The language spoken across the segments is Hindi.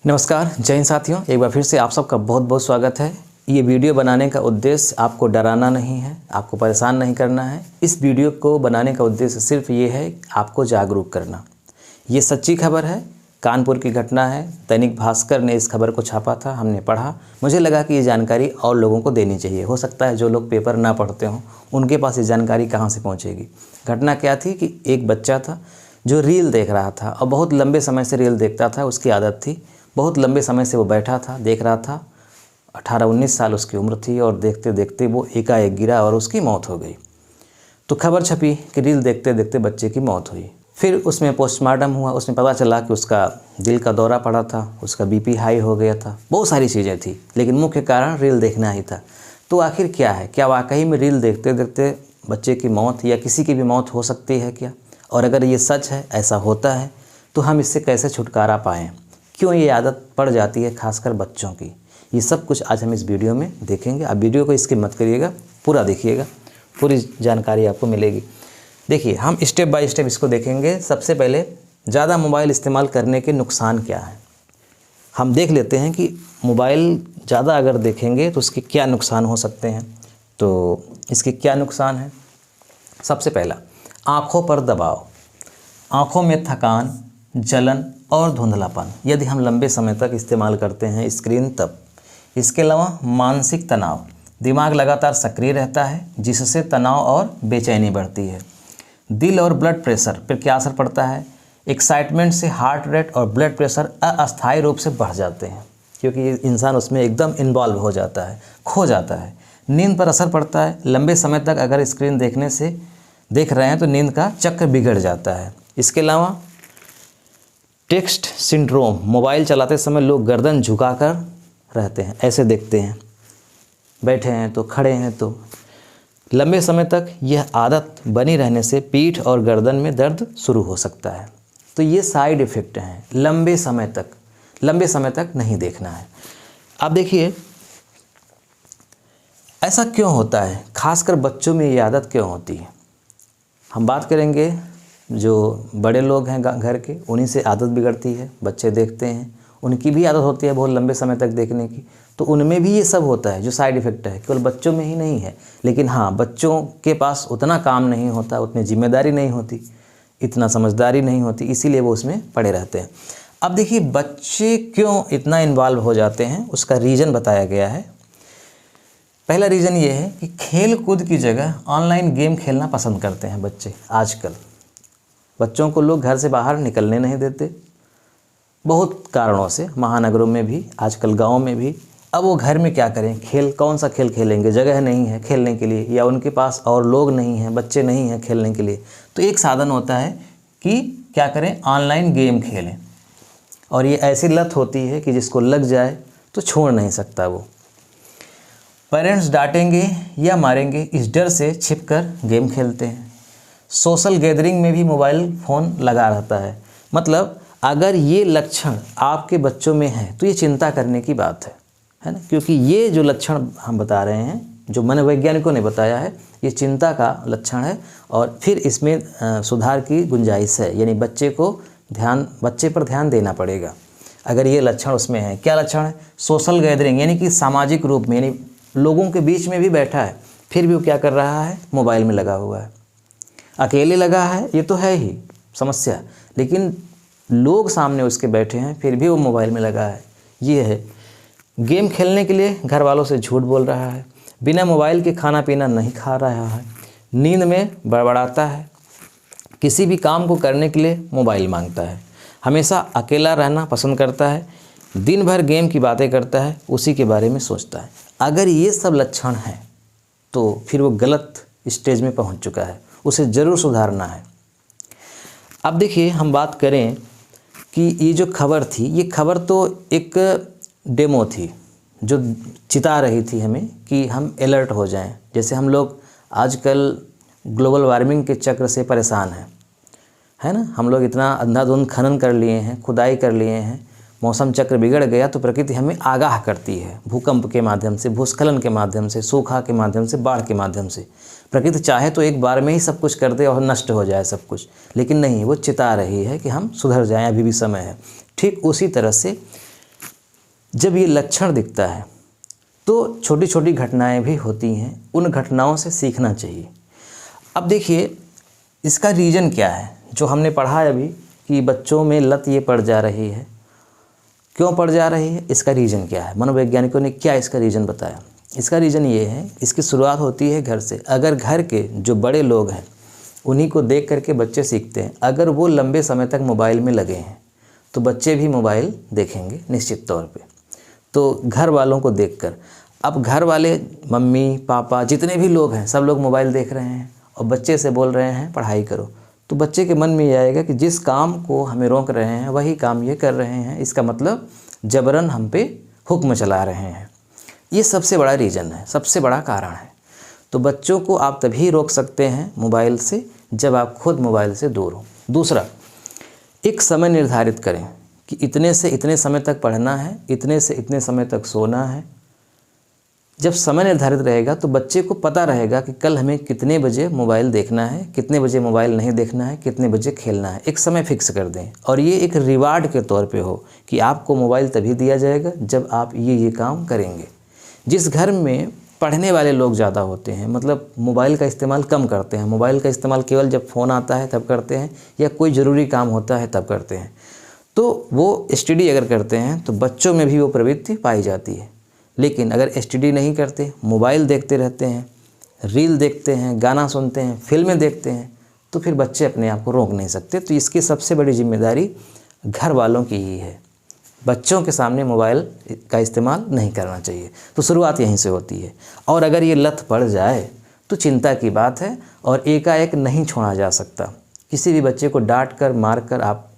नमस्कार, जय हिंद साथियों। एक बार फिर से आप सबका बहुत बहुत स्वागत है। ये वीडियो बनाने का उद्देश्य आपको डराना नहीं है, आपको परेशान नहीं करना है। इस वीडियो को बनाने का उद्देश्य सिर्फ ये है आपको जागरूक करना। ये सच्ची खबर है, कानपुर की घटना है। दैनिक भास्कर ने इस खबर को छापा था, हमने पढ़ा। मुझे लगा कि ये जानकारी और लोगों को देनी चाहिए। हो सकता है जो लोग पेपर ना पढ़ते हों उनके पास ये जानकारी कहाँ से पहुँचेगी। घटना क्या थी कि एक बच्चा था जो रील देख रहा था और बहुत लंबे समय से रील देखता था, उसकी आदत थी। बहुत लंबे समय से वो बैठा था, देख रहा था। 18-19 साल उसकी उम्र थी और देखते देखते वो एकाएक गिरा और उसकी मौत हो गई। तो खबर छपी कि रील देखते देखते बच्चे की मौत हुई। फिर उसमें पोस्टमार्टम हुआ, उसमें पता चला कि उसका दिल का दौरा पड़ा था, उसका बीपी हाई हो गया था, बहुत सारी चीज़ें थी, लेकिन मुख्य कारण रील देखना ही था। तो आखिर क्या है, क्या वाकई में रील देखते देखते बच्चे की मौत या किसी की भी मौत हो सकती है क्या? और अगर ये सच है, ऐसा होता है, तो हम इससे कैसे छुटकारा पाएँ? क्यों ये आदत पड़ जाती है, खासकर बच्चों की? ये सब कुछ आज हम इस वीडियो में देखेंगे। आप वीडियो को स्किप मत करिएगा, पूरा देखिएगा, पूरी जानकारी आपको मिलेगी। देखिए, हम स्टेप बाय स्टेप इसको देखेंगे। सबसे पहले ज़्यादा मोबाइल इस्तेमाल करने के नुकसान क्या हैं। हम देख लेते हैं कि मोबाइल ज़्यादा अगर देखेंगे तो उसके क्या नुकसान हो सकते हैं। तो इसके क्या नुकसान हैं? सबसे पहला, आँखों पर दबाव, आँखों में थकान, जलन और धुंधलापन यदि हम लंबे समय तक इस्तेमाल करते हैं स्क्रीन तब। इसके अलावा मानसिक तनाव, दिमाग लगातार सक्रिय रहता है जिससे तनाव और बेचैनी बढ़ती है। दिल और ब्लड प्रेशर पर क्या असर पड़ता है? एक्साइटमेंट से हार्ट रेट और ब्लड प्रेशर अस्थायी रूप से बढ़ जाते हैं क्योंकि इंसान उसमें एकदम इन्वॉल्व हो जाता है, खो जाता है। नींद पर असर पड़ता है, लंबे समय तक अगर स्क्रीन देख रहे हैं तो नींद का चक्र बिगड़ जाता है। इसके अलावा टेक्स्ट सिंड्रोम, मोबाइल चलाते समय लोग गर्दन झुकाकर रहते हैं, ऐसे देखते हैं, बैठे हैं तो खड़े हैं तो। लंबे समय तक यह आदत बनी रहने से पीठ और गर्दन में दर्द शुरू हो सकता है। तो ये साइड इफ़ेक्ट हैं लंबे समय तक नहीं देखना है। अब देखिए ऐसा क्यों होता है, खासकर बच्चों में ये आदत क्यों होती है। हम बात करेंगे जो बड़े लोग हैं घर के, उन्हीं से आदत बिगड़ती है। बच्चे देखते हैं, उनकी भी आदत होती है बहुत लंबे समय तक देखने की, तो उनमें भी ये सब होता है जो साइड इफ़ेक्ट है। केवल बच्चों में ही नहीं है, लेकिन हाँ, बच्चों के पास उतना काम नहीं होता, उतनी जिम्मेदारी नहीं होती, इतना समझदारी नहीं होती, इसीलिए वो उसमें पड़े रहते हैं। अब देखिए बच्चे क्यों इतना इन्वॉल्व हो जाते हैं, उसका रीज़न बताया गया है। पहला रीज़न ये है कि खेल कूद की जगह ऑनलाइन गेम खेलना पसंद करते हैं बच्चे। आजकल बच्चों को लोग घर से बाहर निकलने नहीं देते, बहुत कारणों से, महानगरों में भी, आजकल गाँव में भी। अब वो घर में क्या करें, कौन सा खेल खेलेंगे, जगह नहीं है खेलने के लिए, या उनके पास और लोग नहीं हैं, बच्चे नहीं हैं खेलने के लिए। तो एक साधन होता है कि क्या करें, ऑनलाइन गेम खेलें। और ये ऐसी लत होती है कि जिसको लग जाए तो छोड़ नहीं सकता वो। पेरेंट्स डांटेंगे या मारेंगे इस डर से छिपकर गेम खेलते हैं। सोशल गैदरिंग में भी मोबाइल फ़ोन लगा रहता है। मतलब अगर ये लक्षण आपके बच्चों में है तो ये चिंता करने की बात है ना, क्योंकि ये जो लक्षण हम बता रहे हैं, जो मनोवैज्ञानिकों ने बताया है, ये चिंता का लक्षण है और फिर इसमें सुधार की गुंजाइश है। यानी बच्चे पर ध्यान देना पड़ेगा अगर ये लक्षण उसमें है। क्या लक्षण है? सोशल गैदरिंग, यानी कि सामाजिक रूप में, यानी लोगों के बीच में भी बैठा है, फिर भी वो क्या कर रहा है, मोबाइल में लगा हुआ है। अकेले लगा है, ये तो है ही समस्या, लेकिन लोग सामने उसके बैठे हैं फिर भी वो मोबाइल में लगा है, ये है। गेम खेलने के लिए घर वालों से झूठ बोल रहा है, बिना मोबाइल के खाना पीना नहीं खा रहा है, नींद में बड़बड़ाता है, किसी भी काम को करने के लिए मोबाइल मांगता है, हमेशा अकेला रहना पसंद करता है, दिन भर गेम की बातें करता है, उसी के बारे में सोचता है। अगर ये सब लक्षण हैं तो फिर वो गलत स्टेज में पहुंच चुका है, उसे ज़रूर सुधारना है। अब देखिए हम बात करें कि ये जो खबर थी, ये खबर तो एक डेमो थी जो चिता रही थी हमें कि हम अलर्ट हो जाएं। जैसे हम लोग आजकल ग्लोबल वार्मिंग के चक्र से परेशान हैं, है ना। हम लोग इतना अंधाधुंध खनन कर लिए हैं, खुदाई कर लिए हैं, मौसम चक्र बिगड़ गया तो प्रकृति हमें आगाह करती है, भूकंप के माध्यम से, भूस्खलन के माध्यम से, सूखा के माध्यम से, बाढ़ के माध्यम से। प्रकृति चाहे तो एक बार में ही सब कुछ कर दे और नष्ट हो जाए सब कुछ, लेकिन नहीं, वो चिता रही है कि हम सुधर जाएं, अभी भी समय है। ठीक उसी तरह से जब ये लक्षण दिखता है तो छोटी छोटी घटनाएं भी होती हैं, उन घटनाओं से सीखना चाहिए। अब देखिए इसका रीज़न क्या है, जो हमने पढ़ा है अभी कि बच्चों में लत ये पड़ जा रही है, क्यों पड़ जा रही है, इसका रीज़न क्या है। मनोवैज्ञानिकों ने क्या इसका रीज़न बताया। इसका रीज़न ये है, इसकी शुरुआत होती है घर से। अगर घर के जो बड़े लोग हैं उन्हीं को देख करके बच्चे सीखते हैं। अगर वो लंबे समय तक मोबाइल में लगे हैं तो बच्चे भी मोबाइल देखेंगे निश्चित तौर पे। तो घर वालों को देखकर, अब घर वाले मम्मी पापा जितने भी लोग हैं सब लोग मोबाइल देख रहे हैं और बच्चे से बोल रहे हैं पढ़ाई करो, तो बच्चे के मन में ये आएगा कि जिस काम को हमें रोक रहे हैं वही काम ये कर रहे हैं, इसका मतलब जबरन हम पे हुक्म चला रहे हैं। ये सबसे बड़ा रीज़न है, सबसे बड़ा कारण है। तो बच्चों को आप तभी रोक सकते हैं मोबाइल से जब आप खुद मोबाइल से दूर हो। दूसरा, एक समय निर्धारित करें कि इतने से इतने समय तक पढ़ना है, इतने से इतने समय तक सोना है। जब समय निर्धारित रहेगा तो बच्चे को पता रहेगा कि कल हमें कितने बजे मोबाइल देखना है, कितने बजे मोबाइल नहीं देखना है, कितने बजे खेलना है। एक समय फिक्स कर दें और ये एक रिवार्ड के तौर पे हो कि आपको मोबाइल तभी दिया जाएगा जब आप ये काम करेंगे। जिस घर में पढ़ने वाले लोग ज़्यादा होते हैं, मतलब मोबाइल का इस्तेमाल कम करते हैं, मोबाइल का इस्तेमाल केवल जब फ़ोन आता है तब करते हैं या कोई ज़रूरी काम होता है तब करते हैं, तो वो स्टडी अगर करते हैं तो बच्चों में भी वो प्रवृत्ति पाई जाती है। लेकिन अगर स्टडी नहीं करते, मोबाइल देखते रहते हैं, रील देखते हैं, गाना सुनते हैं, फिल्में देखते हैं, तो फिर बच्चे अपने आप को रोक नहीं सकते। तो इसकी सबसे बड़ी जिम्मेदारी घर वालों की ही है। बच्चों के सामने मोबाइल का इस्तेमाल नहीं करना चाहिए। तो शुरुआत यहीं से होती है। और अगर ये लत पड़ जाए तो चिंता की बात है और एकाएक नहीं छोड़ा जा सकता। किसी भी बच्चे को डांट कर मार कर आप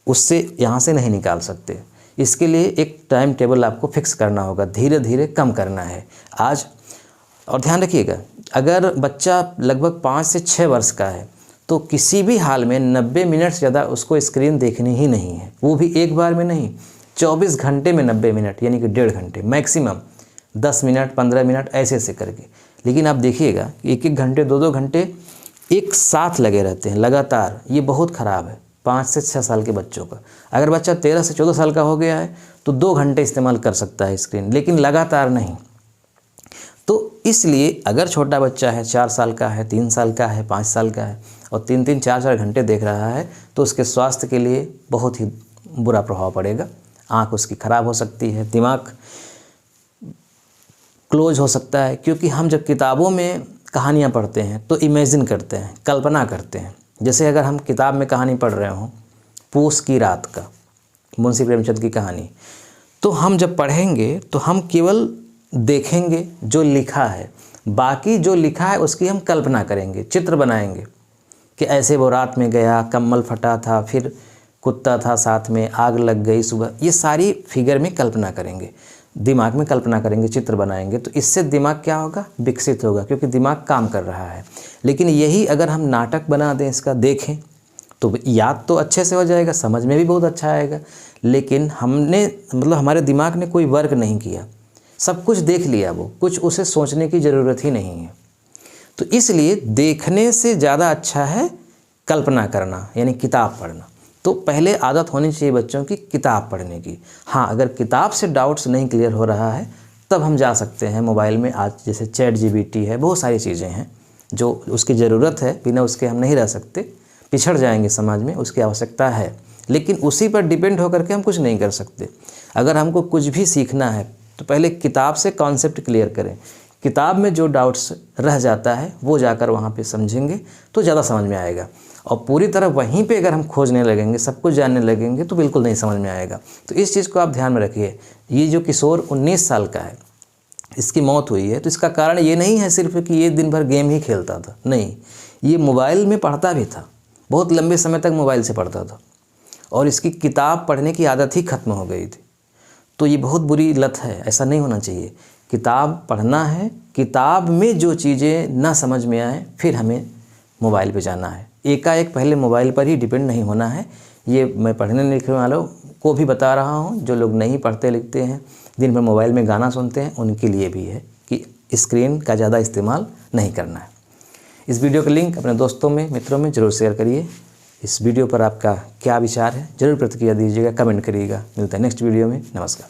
उससे यहाँ से नहीं निकाल सकते। इसके लिए एक टाइम टेबल आपको फिक्स करना होगा, धीरे धीरे कम करना है आज। और ध्यान रखिएगा, अगर बच्चा लगभग 5 से 6 वर्ष का है तो किसी भी हाल में 90 मिनट से ज़्यादा उसको स्क्रीन देखनी ही नहीं है, वो भी एक बार में नहीं। 24 घंटे में 90 मिनट यानी कि 1.5 घंटे, मैक्सिमम 10 मिनट 15 मिनट ऐसे करके। लेकिन आप देखिएगा 1-1 घंटे 2-2 घंटे एक साथ लगे रहते हैं लगातार, ये बहुत ख़राब है 5 से 6 साल के बच्चों का। अगर बच्चा 13 से 14 साल का हो गया है तो 2 घंटे इस्तेमाल कर सकता है स्क्रीन, लेकिन लगातार नहीं। तो इसलिए अगर छोटा बच्चा है, 4 साल का है, 3 साल का है, 5 साल का है और 3-3 4-4 घंटे देख रहा है तो उसके स्वास्थ्य के लिए बहुत ही बुरा प्रभाव पड़ेगा। आँख उसकी ख़राब हो सकती है, दिमाग क्लोज हो सकता है। क्योंकि हम जब किताबों में कहानियाँ पढ़ते हैं तो इमेजिन करते हैं, कल्पना करते हैं। जैसे अगर हम किताब में कहानी पढ़ रहे हों, पूस की रात का, मुंशी प्रेमचंद की कहानी, तो हम जब पढ़ेंगे तो हम केवल देखेंगे जो लिखा है, बाकी जो लिखा है उसकी हम कल्पना करेंगे, चित्र बनाएंगे कि ऐसे वो रात में गया, कम्बल फटा था, फिर कुत्ता था साथ में, आग लग गई सुबह। ये सारी फिगर में कल्पना करेंगे, दिमाग में कल्पना करेंगे, चित्र बनाएंगे। तो इससे दिमाग क्या होगा, विकसित होगा, क्योंकि दिमाग काम कर रहा है। लेकिन यही अगर हम नाटक बना दें, इसका देखें, तो याद तो अच्छे से हो जाएगा, समझ में भी बहुत अच्छा आएगा, लेकिन हमने मतलब हमारे दिमाग ने कोई वर्क नहीं किया, सब कुछ देख लिया, वो कुछ उसे सोचने की ज़रूरत ही नहीं है। तो इसलिए देखने से ज़्यादा अच्छा है कल्पना करना, यानी किताब पढ़ना। तो पहले आदत होनी चाहिए बच्चों की किताब पढ़ने की। हाँ, अगर किताब से डाउट्स नहीं क्लियर हो रहा है तब हम जा सकते हैं मोबाइल में। आज जैसे ChatGPT है, बहुत सारी चीज़ें हैं जो उसकी ज़रूरत है, बिना उसके हम नहीं रह सकते, पिछड़ जाएंगे समाज में, उसकी आवश्यकता है। लेकिन उसी पर डिपेंड होकर के हम कुछ नहीं कर सकते। अगर हमको कुछ भी सीखना है तो पहले किताब से कॉन्सेप्ट क्लियर करें। किताब में जो डाउट्स रह जाता है वो जाकर वहाँ पे समझेंगे तो ज़्यादा समझ में आएगा। और पूरी तरह वहीं पे अगर हम खोजने लगेंगे, सब कुछ जानने लगेंगे, तो बिल्कुल नहीं समझ में आएगा। तो इस चीज़ को आप ध्यान में रखिए। ये जो किशोर 19 साल का है, इसकी मौत हुई है, तो इसका कारण ये नहीं है सिर्फ कि ये दिन भर गेम ही खेलता था, नहीं, ये मोबाइल में पढ़ता भी था, बहुत लंबे समय तक मोबाइल से पढ़ता था और इसकी किताब पढ़ने की आदत ही ख़त्म हो गई थी। तो ये बहुत बुरी लत है, ऐसा नहीं होना चाहिए। किताब पढ़ना है, किताब में जो चीज़ें ना समझ में आए फिर हमें मोबाइल पे जाना है। एकाएक पहले मोबाइल पर ही डिपेंड नहीं होना है। ये मैं पढ़ने लिखने वालों को भी बता रहा हूँ, जो लोग नहीं पढ़ते लिखते हैं, दिन भर मोबाइल में गाना सुनते हैं, उनके लिए भी है कि स्क्रीन का ज़्यादा इस्तेमाल नहीं करना है। इस वीडियो का लिंक अपने दोस्तों में, मित्रों में ज़रूर शेयर करिए। इस वीडियो पर आपका क्या विचार है ज़रूर प्रतिक्रिया दीजिएगा, कमेंट करिएगा। मिलता है नेक्स्ट वीडियो में। नमस्कार।